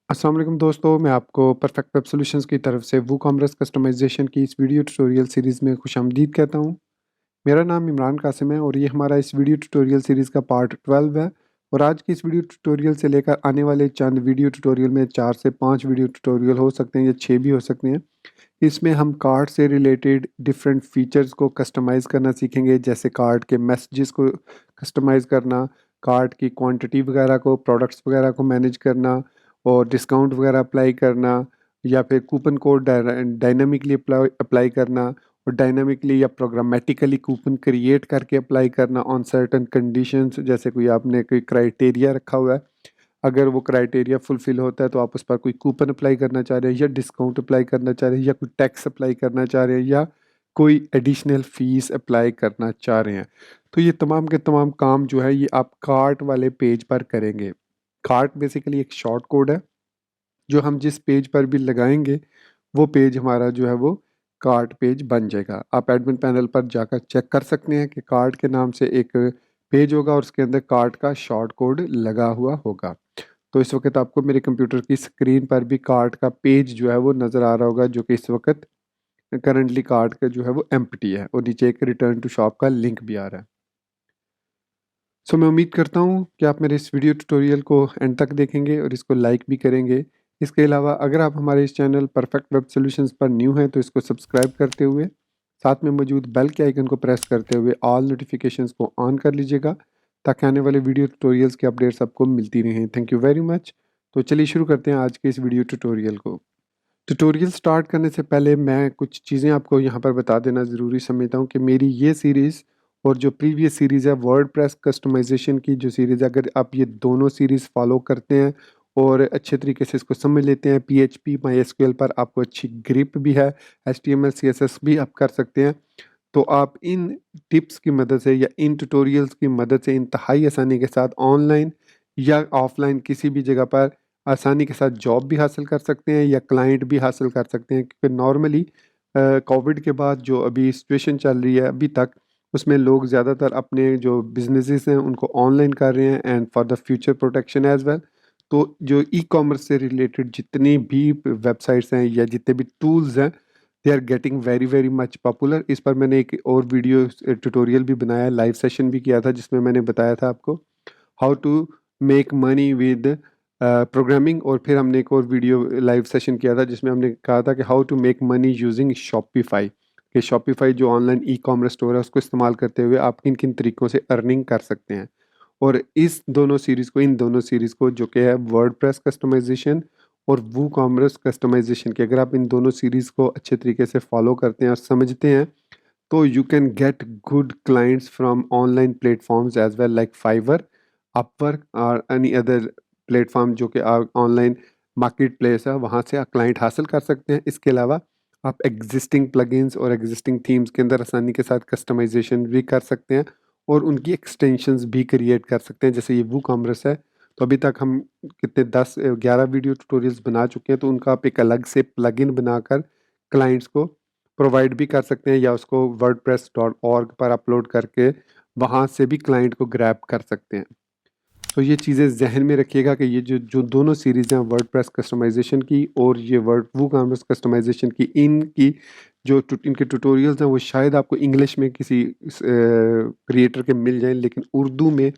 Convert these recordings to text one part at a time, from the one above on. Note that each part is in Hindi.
अस्सलाम वालेकुम दोस्तों, मैं आपको परफेक्ट वेब सॉल्यूशंस की तरफ से वूकॉमर्स कस्टमाइजेशन की इस वीडियो ट्यूटोरियल सीरीज़ में खुशामदीद कहता हूँ। मेरा नाम इमरान कासिम है और ये हमारा इस वीडियो ट्यूटोरियल सीरीज़ का पार्ट 12 है। और आज की इस वीडियो ट्यूटोरियल से लेकर आने वाले चंद वीडियो ट्यूटोरियल में 4 से 5 वीडियो ट्यूटोरियल हो सकते हैं या 6 भी हो सकते हैं। इसमें हम कार्ड से रिलेटेड डिफरेंट फीचर्स को कस्टमाइज़ करना सीखेंगे, जैसे कार्ड के मैसेजेस को कस्टमाइज़ करना, कार्ड की क्वांटिटी वगैरह को, प्रोडक्ट्स वगैरह को मैनेज करना और डिस्काउंट वगैरह अप्लाई करना, या फिर कूपन कोड डायनामिकली अप्लाई करना और डायनामिकली या प्रोग्रामेटिकली कूपन क्रिएट करके अप्लाई करना ऑन सर्टन कंडीशंस। जैसे कोई आपने कोई क्राइटेरिया रखा हुआ है, अगर वो क्राइटेरिया फुलफिल होता है तो आप उस पर कोई कूपन अप्लाई करना चाह रहे हैं या डिस्काउंट अप्लाई करना चाह रहे हैं या कोई टैक्स अप्लाई करना चाह रहे हैं या कोई एडिशनल फीस अप्लाई करना चाह रहे हैं, तो ये तमाम के तमाम काम जो है ये आप कार्ट वाले पेज पर करेंगे। कार्ट बेसिकली एक शॉर्ट कोड है जो हम जिस पेज पर भी लगाएंगे वो पेज हमारा जो है वो कार्ट पेज बन जाएगा। आप एडमिन पैनल पर जाकर चेक कर सकते हैं कि कार्ट के नाम से एक पेज होगा और उसके अंदर कार्ट का शॉर्ट कोड लगा हुआ होगा। तो इस वक्त आपको मेरे कंप्यूटर की स्क्रीन पर भी कार्ट का पेज जो है वो नज़र आ रहा होगा, जो कि इस वक्त करंटली कार्ट का जो है वो एम्प्टी है और नीचे एक रिटर्न टू शॉप का लिंक भी आ रहा है। सो मैं उम्मीद करता हूँ कि आप मेरे इस वीडियो ट्यूटोरियल को एंड तक देखेंगे और इसको लाइक भी करेंगे। इसके अलावा अगर आप हमारे इस चैनल परफेक्ट वेब सॉल्यूशंस पर न्यू हैं तो इसको सब्सक्राइब करते हुए साथ में मौजूद बेल के आइकन को प्रेस करते हुए ऑल नोटिफिकेशंस को ऑन कर लीजिएगा, ताकि आने वाले वीडियो ट्यूटोरियल्स की अपडेट्स आपको मिलती रहें। Thank you very much. तो चलिए शुरू करते हैं आज के इस वीडियो ट्यूटोरियल को। ट्यूटोरियल स्टार्ट करने से पहले मैं कुछ चीज़ें आपको यहाँ पर बता देना ज़रूरी समझता हूँ कि मेरी ये सीरीज़ और जो प्रीवियस सीरीज़ है वर्डप्रेस कस्टमाइजेशन की जो सीरीज़ है, अगर आप ये दोनों सीरीज़ फॉलो करते हैं और अच्छे तरीके से इसको समझ लेते हैं, पीएचपी माईएसक्यूएल पर आपको अच्छी ग्रिप भी है, एचटीएमएल सीएसएस भी आप कर सकते हैं, तो आप इन टिप्स की मदद से या इन ट्यूटोरियल्स की मदद से इंतहाई आसानी के साथ ऑनलाइन या ऑफलाइन किसी भी जगह पर आसानी के साथ जॉब भी हासिल कर सकते हैं या क्लाइंट भी हासिल कर सकते हैं। क्योंकि नॉर्मली कोविड के बाद जो अभी सिचुएशन चल रही है अभी तक, उसमें लोग ज़्यादातर अपने जो बिजनेसेस हैं उनको ऑनलाइन कर रहे हैं and for the future protection as well. तो जो ई कॉमर्स से रिलेटेड जितनी भी वेबसाइट्स हैं या जितने भी टूल्स हैं, they are getting very very much popular. इस पर मैंने एक और वीडियो ट्यूटोरियल भी बनाया, लाइव सेशन भी किया था, जिसमें मैंने बताया था आपको how to make money with programming. और फिर हमने एक और वीडियो लाइव सेशन किया था जिसमें हमने कहा था कि how to make money using Shopify, कि शॉपिफाई जो ऑनलाइन ई कॉमर्स स्टोर है उसको इस्तेमाल करते हुए आप किन किन तरीक़ों से अर्निंग कर सकते हैं। और इन दोनों सीरीज़ को जो कि है वर्डप्रेस कस्टमाइजेशन और वू कॉमर्स कस्टमाइजेशन की, अगर आप इन दोनों सीरीज़ को अच्छे तरीके से फॉलो करते हैं और समझते हैं तो you can get good clients from online platforms as well like Fiverr, Upwork और एनी अदर प्लेटफॉर्म जो कि ऑनलाइन मार्केट प्लेस है, वहाँ से आप क्लाइंट हासिल कर सकते हैं। इसके अलावा आप एग्जिस्टिंग प्लगइन्स और एग्जिस्टिंग थीम्स के अंदर आसानी के साथ कस्टमाइजेशन भी कर सकते हैं और उनकी एक्सटेंशंस भी क्रिएट कर सकते हैं। जैसे ये वू कॉमर्स है, तो अभी तक हम कितने 10-11 वीडियो ट्यूटोरियल्स बना चुके हैं, तो उनका आप एक अलग से प्लगइन बनाकर क्लाइंट्स को प्रोवाइड भी कर सकते हैं या उसको wordpress.org पर अपलोड करके वहाँ से भी क्लाइंट को ग्रैब कर सकते हैं। तो ये चीज़ें ज़हन में रखिएगा कि ये जो जो दोनों सीरीज़ हैं वर्डप्रेस कस्टमाइजेशन की और ये वर्ड वूकॉमर्स कस्टमाइजेशन की, इनकी जो इनके ट्यूटोरियल्स हैं वो शायद आपको इंग्लिश में किसी क्रिएटर के मिल जाएं, लेकिन उर्दू में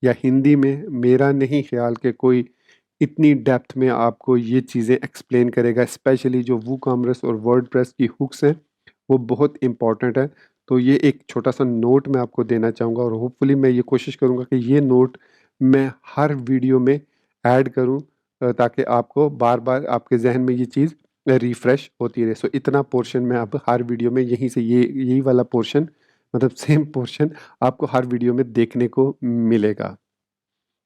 या हिंदी में मेरा नहीं ख्याल कि कोई इतनी डेप्थ में आपको ये चीज़ें एक्सप्लेन करेगा। स्पेशली जो वूकॉमर्स और वर्डप्रेस की हुक्स हैं वो बहुत इंपॉर्टेंट है। तो ये एक छोटा सा नोट मैं आपको देना चाहूँगा और होपफुली मैं ये कोशिश करूँगा कि ये नोट मैं हर वीडियो में ऐड करूँ, ताकि आपको बार बार आपके जहन में ये चीज़ रिफ़्रेश होती रहे। सो इतना पोर्शन मैं अब हर वीडियो में यहीं से ये यही वाला पोर्शन, मतलब सेम पोर्शन आपको हर वीडियो में देखने को मिलेगा।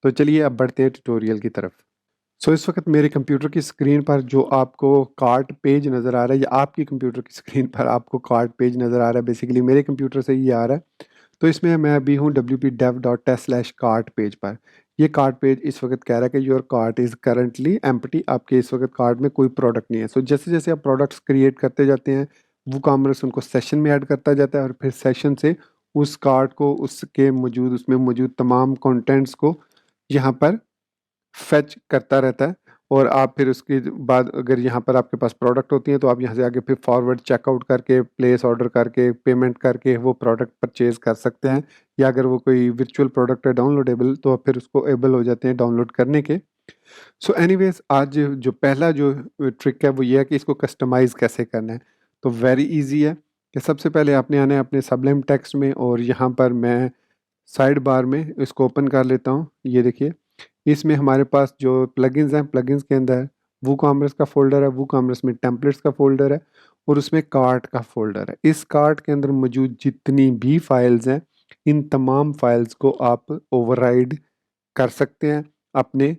तो चलिए अब बढ़ते हैं ट्यूटोरियल की तरफ। सो इस वक्त मेरे कंप्यूटर की स्क्रीन पर जो आपको कार्ट पेज नज़र आ रहा है या आपकी कंप्यूटर की स्क्रीन पर आपको कार्ट पेज नज़र आ रहा है, बेसिकली मेरे कंप्यूटर से ही आ रहा है। तो इसमें मैं अभी हूँ wp-dev.test/cart पेज पर। ये कार्ट पेज इस वक्त कह रहा है कि your cart is currently empty, आपके इस वक्त कार्ट में कोई प्रोडक्ट नहीं है। सो जैसे जैसे आप प्रोडक्ट्स क्रिएट करते जाते हैं वो कॉमर्स उनको सेशन में ऐड करता जाता है और फिर सेशन से उस कार्ट को उसमें मौजूद तमाम कंटेंट्स को यहाँ पर फेच करता रहता है और आप फिर उसके बाद अगर यहाँ पर आपके पास प्रोडक्ट होती हैं तो आप यहाँ से आगे फिर फॉरवर्ड चेकआउट करके प्लेस ऑर्डर करके पेमेंट करके वो प्रोडक्ट परचेज कर सकते हैं, या अगर वो कोई वर्चुअल प्रोडक्ट है डाउनलोडेबल तो फिर उसको एबल हो जाते हैं डाउनलोड करने के। सो एनीवेज आज जो पहला जो ट्रिक है वो ये है कि इसको कस्टमाइज़ कैसे करना है। तो वेरी इजी है कि सबसे पहले आपने आना है अपने सबलाइम टेक्स्ट में, और यहाँ पर मैं साइड बार में इसको ओपन कर लेता हूँ। ये देखिए इसमें हमारे पास जो प्लगइन्स हैं, प्लगइन्स के अंदर वूकॉमर्स का फ़ोल्डर है, वूकॉमर्स में टेम्पलेट्स का फ़ोल्डर है और उसमें कार्ट का फ़ोल्डर है। इस कार्ट के अंदर मौजूद जितनी भी फाइल्स हैं, इन तमाम फाइल्स को आप ओवरराइड कर सकते हैं अपने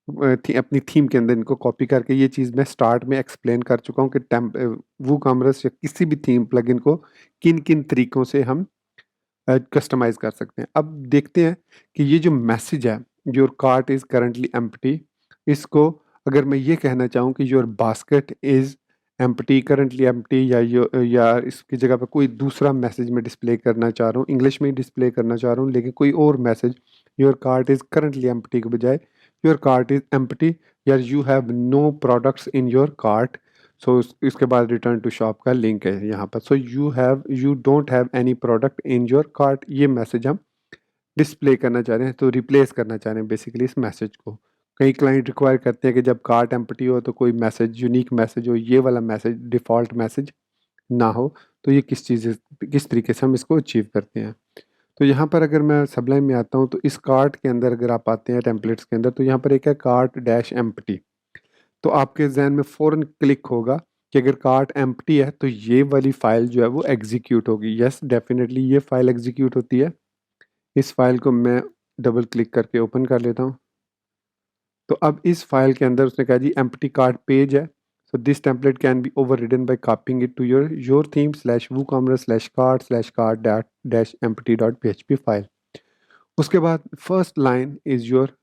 अपनी थीम के अंदर इनको कॉपी करके। ये चीज़ मैं स्टार्ट में एक्सप्लेन कर चुका हूँ कि वूकॉमर्स या किसी भी थीम प्लगइन को किन किन तरीक़ों से हम कस्टमाइज़ कर सकते हैं। अब देखते हैं कि ये जो मैसेज है, your cart is currently empty, इसको अगर मैं ये कहना चाहूँ कि your basket is empty, currently empty, या इसकी जगह पे कोई दूसरा मैसेज मैं डिस्प्ले करना चाह रहा हूँ, इंग्लिश में ही डिस्प्ले करना चाह रहा हूँ लेकिन कोई और message your cart is currently empty के बजाय योर कार्ट इज़ एम्प्टी, या you have no products in your cart. So इसके बाद रिटर्न टू शॉप का लिंक है यहाँ पर। So you don't have any product in your cart, ये मैसेज हम डिस्प्ले करना चाह रहे हैं, तो रिप्लेस करना चाह रहे हैं बेसिकली इस मैसेज को। कई क्लाइंट रिक्वायर करते हैं कि जब कार्ट एम्प्टी हो तो कोई मैसेज, यूनिक मैसेज हो, ये वाला मैसेज डिफ़ॉल्ट मैसेज ना हो। तो ये किस तरीके से हम इसको अचीव करते हैं। तो यहाँ पर अगर मैं सबलाइम में आता हूँ तो इस कार्ट के अंदर अगर आप आते हैं टेम्पलेट्स के अंदर, तो यहाँ पर एक है कार्ट डैश एम्प्टी। तो आपके जहन में फ़ौरन क्लिक होगा कि अगर कार्ट एम्प्टी है तो ये वाली फ़ाइल जो है वो एग्जीक्यूट होगी। यस, डेफिनेटली ये फ़ाइल एग्जीक्यूट होती है। इस फ़ाइल को मैं डबल क्लिक करके ओपन कर लेता हूँ। तो अब इस फ़ाइल के अंदर उसने कहा जी एम्प्टी कार्ट पेज है। So this template can be overridden by copying it to your theme slash WooCommerce slash cart dash empty dot php file. उसके बाद first line is your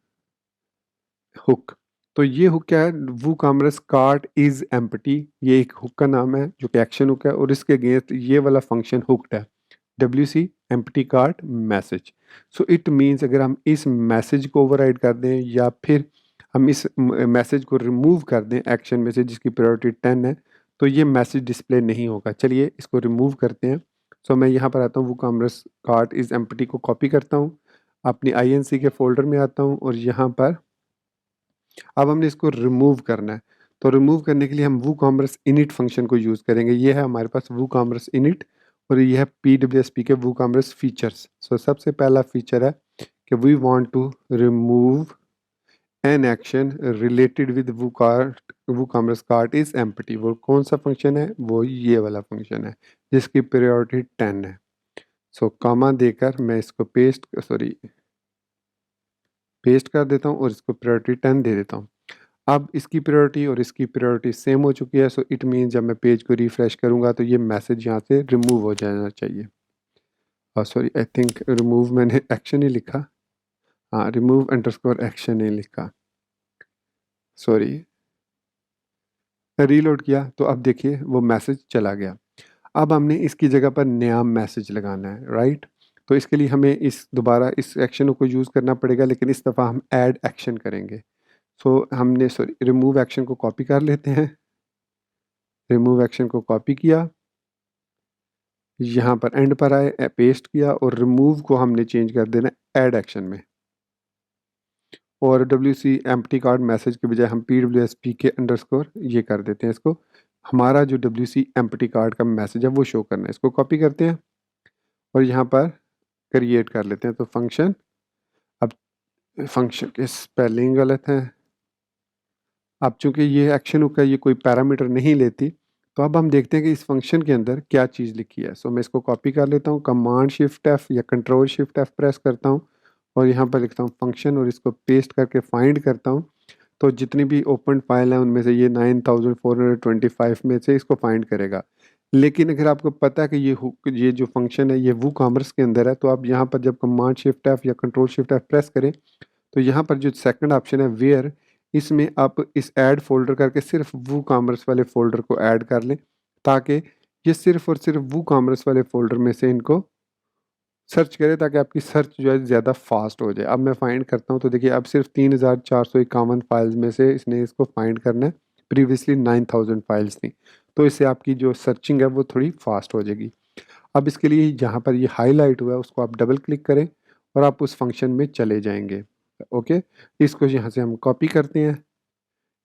hook. तो ये हुक क्या है? वूकॉमर्स कार्ट इज़ एम्प्टी, ये एक हुक का नाम है जो कि एक्शन हुक है, और इसके अगेंस्ट ये वाला फंक्शन हुक्ड है, WC empty cart message. So it means अगर हम इस मैसेज को ओवरराइड कर दें या फिर हम इस मैसेज को रिमूव कर दें एक्शन में से जिसकी प्रायोरिटी 10 है, तो ये मैसेज डिस्प्ले नहीं होगा। चलिए इसको रिमूव करते हैं। सो मैं यहाँ पर आता हूँ, वूकॉमर्स कार्ट इज़ एम्प्टी को कॉपी करता हूँ, अपनी INC के फोल्डर में आता हूँ और यहाँ पर अब हमने इसको रिमूव करना है। तो रिमूव करने के लिए हम वूकॉमर्स इनिट फंक्शन को यूज़ करेंगे। ये है हमारे पास वूकॉमर्स इनिट और ये है PWSP के वूकॉमर्स फीचर्स। सो सबसे पहला फीचर है कि we want to remove an action related with WooCommerce cart is empty. वो कौन सा फंक्शन है? वो ये वाला फंक्शन है जिसकी प्रायोरिटी 10 है। सो कॉमा देकर मैं इसको पेस्ट कर देता हूँ और इसको प्रायोरिटी 10 दे देता हूँ। अब इसकी प्रायोरिटी और इसकी प्रायोरिटी सेम हो चुकी है। सो इट मीन जब मैं पेज को रिफ्रेश करूँगा तो ये मैसेज यहाँ से रिमूव हो जाना चाहिए। सॉरी, आई थिंक रिमूव मैंने एक्शन ही लिखा। हाँ, रिमूव अंडरस्कोर एक्शन नहीं लिखा, सॉरी। रीलोड किया तो अब देखिए वो मैसेज चला गया। अब हमने इसकी जगह पर नया मैसेज लगाना है, राइट। तो इसके लिए हमें दोबारा इस एक्शन को यूज़ करना पड़ेगा, लेकिन इस दफ़ा हम ऐड एक्शन करेंगे। सो हमने रिमूव एक्शन को कॉपी कर लेते हैं। रिमूव एक्शन को कॉपी किया, यहाँ पर एंड पर आए, पेस्ट किया और रिमूव को हमने चेंज कर देना ऐड एक्शन में, और WC एम्प्टी कार्ड मैसेज के बजाय हम PWSP के अंडरस्कोर ये कर देते हैं इसको। हमारा जो WC एम्प्टी कार्ड का मैसेज है वो शो करना है। इसको कॉपी करते हैं और यहाँ पर क्रिएट कर लेते हैं। तो फंक्शन, अब फंक्शन के स्पेलिंग गलत है। अब चूंकि ये एक्शन हुक है, ये कोई पैरामीटर नहीं लेती, तो अब हम देखते हैं कि इस फंक्शन के अंदर क्या चीज़ लिखी है। सो मैं इसको कॉपी कर लेता हूँ, कमांड शिफ्ट F या कंट्रोल शिफ्ट F प्रेस करता हूँ और यहाँ पर लिखता हूँ फंक्शन और इसको पेस्ट करके फाइंड करता हूँ। तो जितनी भी ओपन फाइल है उनमें से ये 9425 में से इसको फाइंड करेगा। लेकिन अगर आपको पता है कि ये जो फंक्शन है ये वूकॉमर्स के अंदर है, तो आप यहाँ पर जब कमांड शिफ्ट F या कंट्रोल शिफ्ट F प्रेस करें तो यहाँ पर जो सेकंड ऑप्शन है वेयर, इसमें आप इस ऐड फोल्डर करके सिर्फ वूकॉमर्स वाले फ़ोल्डर को ऐड कर लें, ताकि ये सिर्फ और सिर्फ वूकॉमर्स वाले फ़ोल्डर में से इनको सर्च करें ताकि आपकी सर्च जो है ज़्यादा फास्ट हो जाए। अब मैं फाइंड करता हूँ तो देखिए अब सिर्फ 3451 फाइल्स में से इसने इसको फाइंड करना है, प्रीवियसली 9000 फाइल्स थी, तो इससे आपकी जो सर्चिंग है वो थोड़ी फास्ट हो जाएगी। अब इसके लिए जहाँ पर ये हाईलाइट हुआ है उसको आप डबल क्लिक करें और आप उस फंक्शन में चले जाएंगे। ओके, इसको यहाँ से हम कॉपी करते हैं,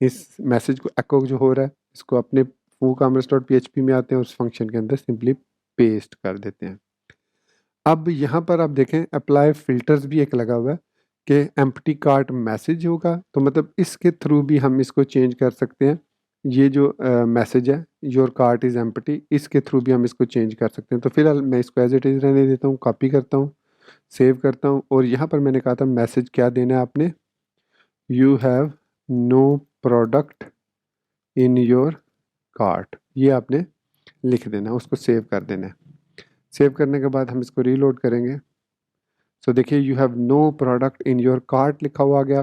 इस मैसेज को एको जो हो रहा है इसको अपने WooCommerce.php में आते हैं और उस फंक्शन के अंदर सिंपली पेस्ट कर देते हैं। अब यहाँ पर आप देखें अप्लाई फिल्टर्स भी एक लगा हुआ है कि एम्प्टी कार्ट मैसेज होगा, तो मतलब इसके थ्रू भी हम इसको चेंज कर सकते हैं। ये जो मैसेज है योर कार्ट इज़ एम्प्टी, इसके थ्रू भी हम इसको चेंज कर सकते हैं। तो फिलहाल मैं इसको एज इट इज़ रहने देता हूँ, कॉपी करता हूँ, सेव करता हूँ और यहाँ पर मैंने कहा था मैसेज क्या देना है आपने, you have no product in your cart, ये आपने लिख देना है, उसको सेव कर देना है। सेव करने के बाद हम इसको रीलोड करेंगे। सो देखिए you have no product in your cart लिखा हुआ आ गया।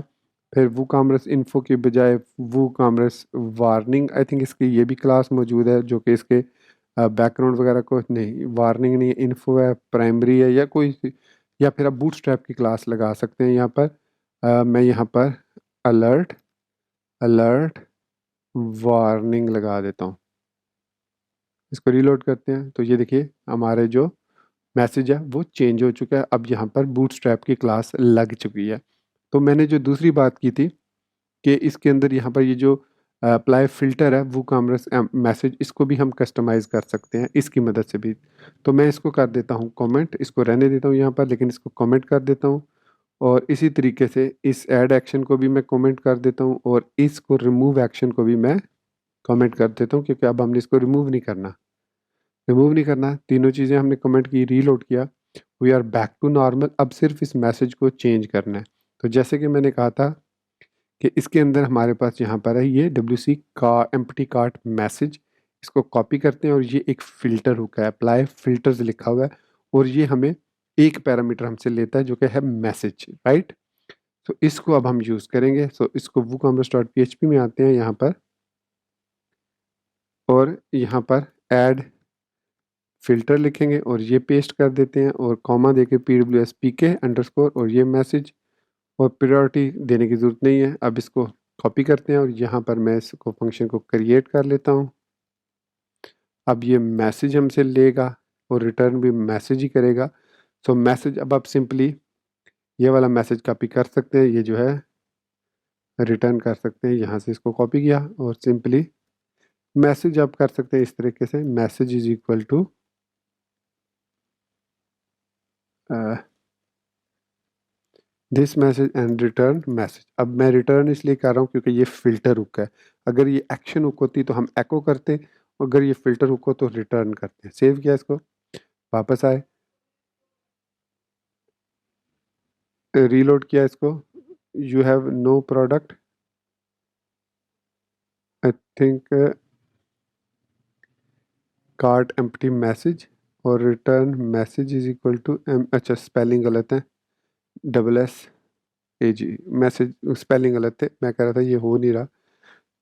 फिर WooCommerce इन्फो की बजाय WooCommerce वार्निंग, आई थिंक इसकी ये भी क्लास मौजूद है जो कि इसके बैकग्राउंड वगैरह को नहीं, वार्निंग नहीं है, इन्फो है, प्राइमरी है या कोई, या फिर आप बूटस्ट्रैप की क्लास लगा सकते हैं यहाँ पर। मैं यहाँ पर अलर्ट अलर्ट वार्निंग लगा देता हूँ। इसको रीलोड करते हैं तो ये देखिए हमारे जो मैसेज है वो चेंज हो चुका है, अब यहाँ पर बूटस्ट्रैप की क्लास लग चुकी है। तो मैंने जो दूसरी बात की थी कि इसके अंदर यहाँ पर ये जो अप्लाई फ़िल्टर है WooCommerce मैसेज, इसको भी हम कस्टमाइज़ कर सकते हैं इसकी मदद से भी। तो मैं इसको कर देता हूँ कमेंट, इसको रहने देता हूँ यहाँ पर, लेकिन इसको कमेंट कर देता हूँ और इसी तरीके से इस ऐड एक्शन को भी मैं कमेंट कर देता हूँ और इसको रिमूव एक्शन को भी मैं कमेंट कर देता हूँ, क्योंकि अब हमने इसको रिमूव नहीं करना। तीनों चीज़ें हमने कमेंट की, रीलोड किया, we are back to normal. अब सिर्फ इस मैसेज को चेंज करना है। तो जैसे कि मैंने कहा था कि इसके अंदर हमारे पास यहाँ पर है ये WC का एम्प्टी कार्ट मैसेज, इसको कॉपी करते हैं और ये एक फ़िल्टर हुक है, अप्लाई फ़िल्टर्स लिखा हुआ है और ये हमें एक पैरामीटर हमसे लेता है जो कि है मैसेज, राइट। तो इसको अब हम यूज़ करेंगे। सो इसको WooCommerce.php में आते हैं यहाँ पर और यहाँ पर ऐड फ़िल्टर लिखेंगे और ये पेस्ट कर देते हैं और कॉमा देके PWSPK अंडरस्कोर और ये मैसेज, और प्रायोरिटी देने की ज़रूरत नहीं है। अब इसको कॉपी करते हैं और यहाँ पर मैं इसको फंक्शन को क्रिएट कर लेता हूँ। अब ये मैसेज हमसे लेगा और रिटर्न भी मैसेज ही करेगा। सो मैसेज अब आप सिंपली ये वाला मैसेज कॉपी कर सकते हैं, ये जो है रिटर्न कर सकते हैं, यहाँ से इसको कॉपी किया और सिंपली मैसेज आप कर सकते हैं इस तरीके से, message is equal to this message and return message. अब मैं रिटर्न इसलिए कर रहा हूँ क्योंकि ये फ़िल्टर हुक है, अगर ये एक्शन हुक होती तो हम एको करते, अगर ये फ़िल्टर हुक हो तो रिटर्न करते हैं। सेव किया इसको, वापस आए, रीलोड किया इसको, you have no product, I think cart empty message और return message is equal to अच्छा स्पेलिंग गलत है, SSAG मैसेज स्पेलिंग गलत है, मैं कह रहा था ये हो नहीं रहा।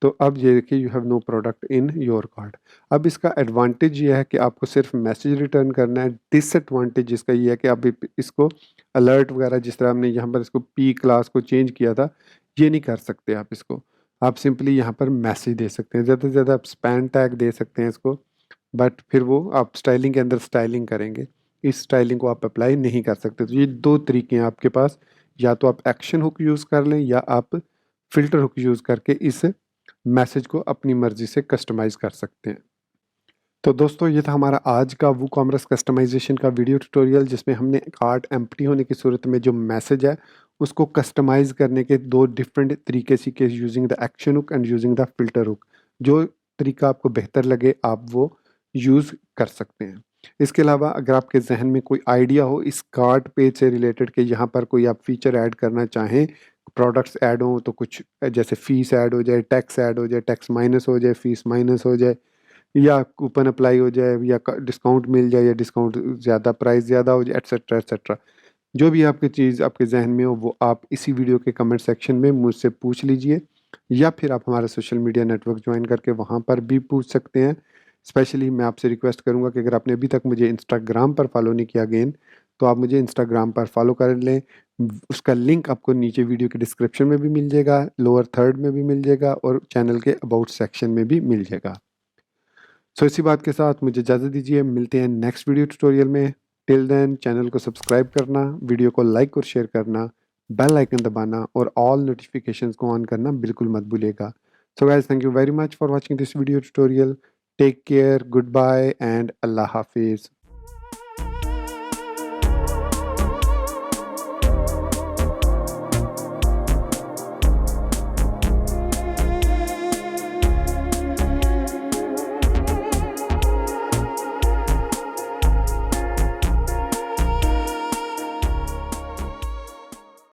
तो अब ये देखिए you have no product in your cart. अब इसका एडवांटेज ये है कि आपको सिर्फ मैसेज रिटर्न करना है, डिसएडवांटेज इसका ये है कि आप इसको अलर्ट वगैरह जिस तरह हमने यहाँ पर इसको P क्लास को चेंज किया था ये नहीं कर सकते आप इसको। आप सिंपली यहाँ पर मैसेज दे सकते हैं, ज़्यादा से ज़्यादा आप स्पैन टैग दे सकते हैं इसको, बट फिर वो आप स्टाइलिंग के अंदर स्टाइलिंग करेंगे, इस स्टाइलिंग को आप अप्लाई नहीं कर सकते। तो ये दो तरीके हैं आपके पास, या तो आप एक्शन हुक यूज़ कर लें या आप फ़िल्टर हुक यूज़ करके इस मैसेज को अपनी मर्ज़ी से कस्टमाइज़ कर सकते हैं। तो दोस्तों ये था हमारा आज का WooCommerce कस्टमाइजेशन का वीडियो ट्यूटोरियल, जिसमें हमने कार्ट एम्प्टी होने की सूरत में जो मैसेज है उसको कस्टमाइज़ करने के दो डिफरेंट तरीके सीखे, using the action hook and using the filter hook. जो तरीका आपको बेहतर लगे आप वो यूज़ कर सकते हैं। इसके अलावा अगर आपके जहन में कोई आइडिया हो इस कार्ट पेज से रिलेटेड कि यहाँ पर कोई आप फीचर ऐड करना चाहें, प्रोडक्ट्स ऐड हों तो कुछ जैसे फ़ीस ऐड हो जाए, टैक्स ऐड हो जाए, टैक्स माइनस हो जाए, फ़ीस माइनस हो जाए, या कूपन अप्लाई हो जाए, या डिस्काउंट मिल जाए, या डिस्काउंट ज़्यादा प्राइस ज़्यादा हो जाए, एट्सेट्रा एट्सेट्रा, जो भी आपकी चीज़ आपके जहन में हो वो आप इसी वीडियो के कमेंट सेक्शन में मुझसे पूछ लीजिए, या फिर आप हमारा सोशल मीडिया नेटवर्क ज्वाइन करके वहाँ पर भी पूछ सकते हैं। स्पेशली मैं आपसे रिक्वेस्ट करूँगा कि अगर आपने अभी तक मुझे इंस्टाग्राम पर फॉलो नहीं किया अगेन, तो आप मुझे इंस्टाग्राम पर फॉलो कर लें। उसका लिंक आपको नीचे वीडियो के डिस्क्रिप्शन में भी मिल जाएगा, लोअर थर्ड में भी मिल जाएगा और चैनल के अबाउट सेक्शन में भी मिल जाएगा। सो इसी बात के साथ मुझे इजाज़त दीजिए, मिलते हैं नेक्स्ट वीडियो ट्यूटोरियल में। टिल देन चैनल को सब्सक्राइब करना, वीडियो को लाइक और शेयर करना, बेल आइकन दबाना और ऑल नोटिफिकेशंस को ऑन करना बिल्कुल मत भूलिएगा। So guys, thank you very much for watching this video tutorial. Take care, good bye एंड अल्लाह हाफिज़।